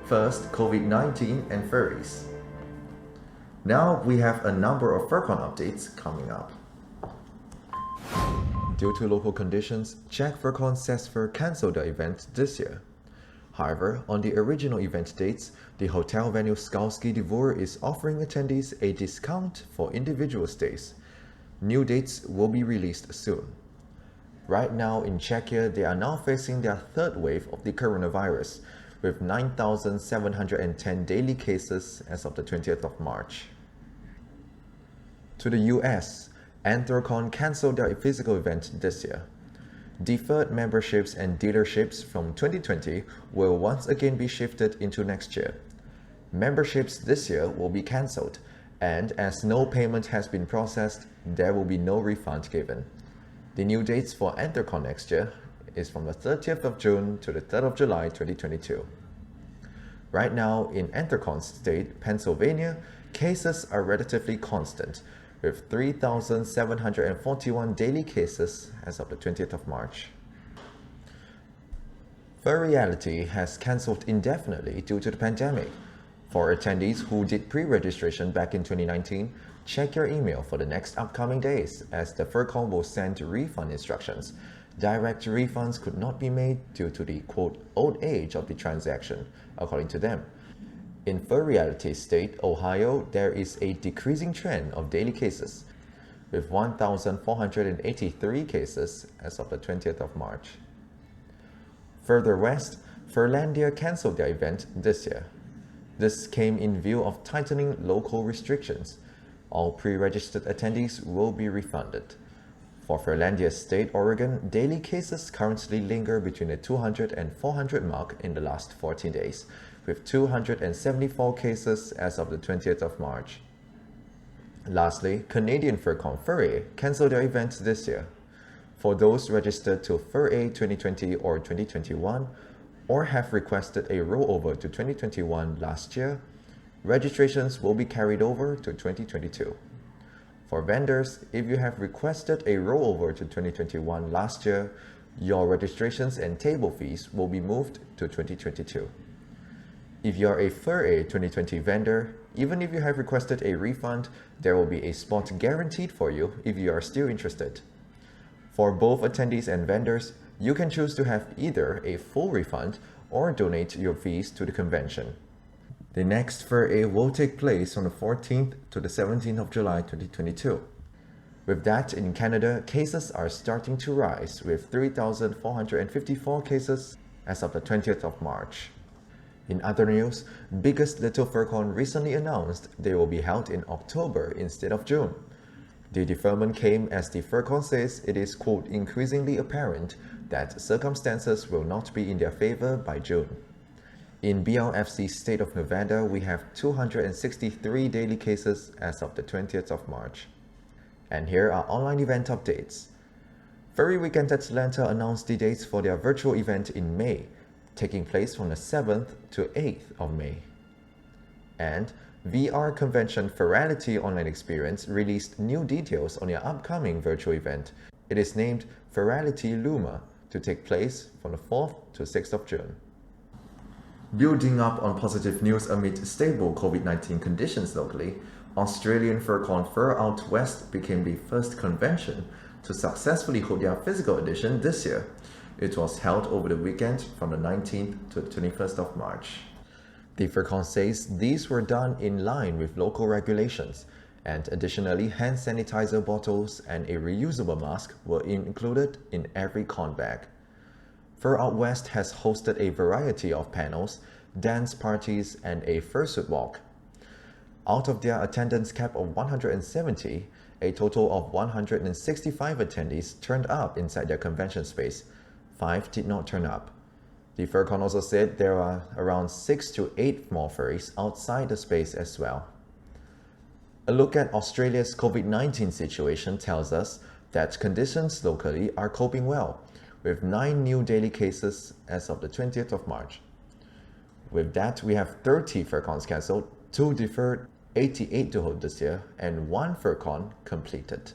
First, COVID-19 and furries. Now we have a number of furcon updates coming up. Due to local conditions, Czech Furcon Fur cancelled the event this year. However, on the original event dates, the hotel venue Skalski Dvor is offering attendees a discount for individual stays. New dates will be released soon. Right now in Czechia, they are now facing their third wave of the coronavirus, with 9,710 daily cases as of the 20th of March. To the US, Furcon cancelled their physical event this year. Deferred memberships and dealerships from 2020 will once again be shifted into next year. Memberships this year will be cancelled, and as no payment has been processed, there will be no refund given. The new dates for Furcon next year is from the 30th of June to the 3rd of July 2022. Right now in Furcon's state, Pennsylvania, cases are relatively constant, with 3,741 daily cases as of the 20th of March. Furry has cancelled indefinitely due to the pandemic. For attendees who did pre-registration back in 2019, check your email for the next upcoming days, as the Furcon will send refund instructions. Direct refunds could not be made due to the quote old age of the transaction, according to them. In Furry state, Ohio, there is a decreasing trend of daily cases, with 1,483 cases as of the 20th of March. Further west, Furlandia cancelled their event this year. This came in view of tightening local restrictions. All pre-registered attendees will be refunded. For Furlandia State, Oregon, daily cases currently linger between the 200 and 400 mark in the last 14 days, with 274 cases as of the 20th of March. Lastly, Canadian Furcon Furry cancelled their event this year. For those registered to Furry 2020 or 2021, or have requested a rollover to 2021 last year, registrations will be carried over to 2022. For vendors, if you have requested a rollover to 2021 last year, your registrations and table fees will be moved to 2022. If you are a Furry 2020 vendor, even if you have requested a refund, there will be a spot guaranteed for you if you are still interested. For both attendees and vendors, you can choose to have either a full refund or donate your fees to the convention. The next Furry will take place on the 14th to the 17th of July 2022. With that, in Canada, cases are starting to rise, with 3,454 cases as of the 20th of March. In other news, Biggest Little Furcon recently announced they will be held in October instead of June. The deferment came as the Furcon says it is quote increasingly apparent that circumstances will not be in their favor by June. In BLFC state of Nevada, we have 263 daily cases as of the 20th of March. And here are online event updates. Furry Weekend Atlanta announced the dates for their virtual event in May, taking place from the 7th to 8th of May. And VR Convention Furality Online Experience released new details on their upcoming virtual event. It is named Furality Luma to take place from the 4th to 6th of June. Building up on positive news amid stable COVID-19 conditions locally, Australian Furcon Fur Out West became the first convention to successfully hold their physical edition this year. It was held over the weekend from the 19th to the 21st of March. The Furcon says these were done in line with local regulations, and additionally hand sanitizer bottles and a reusable mask were included in every con bag. Fur Out West has hosted a variety of panels, dance parties, and a fursuit walk. Out of their attendance cap of 170, a total of 165 attendees turned up inside their convention space. 5 did not turn up. The Furcon also said there are around 6 to 8 more furries outside the space as well. A look at Australia's COVID-19 situation tells us that conditions locally are coping well, with 9 new daily cases as of the 20th of March. With that, we have 30 Furcons cancelled, 2 deferred, 88 to hold this year, and 1 Furcon completed.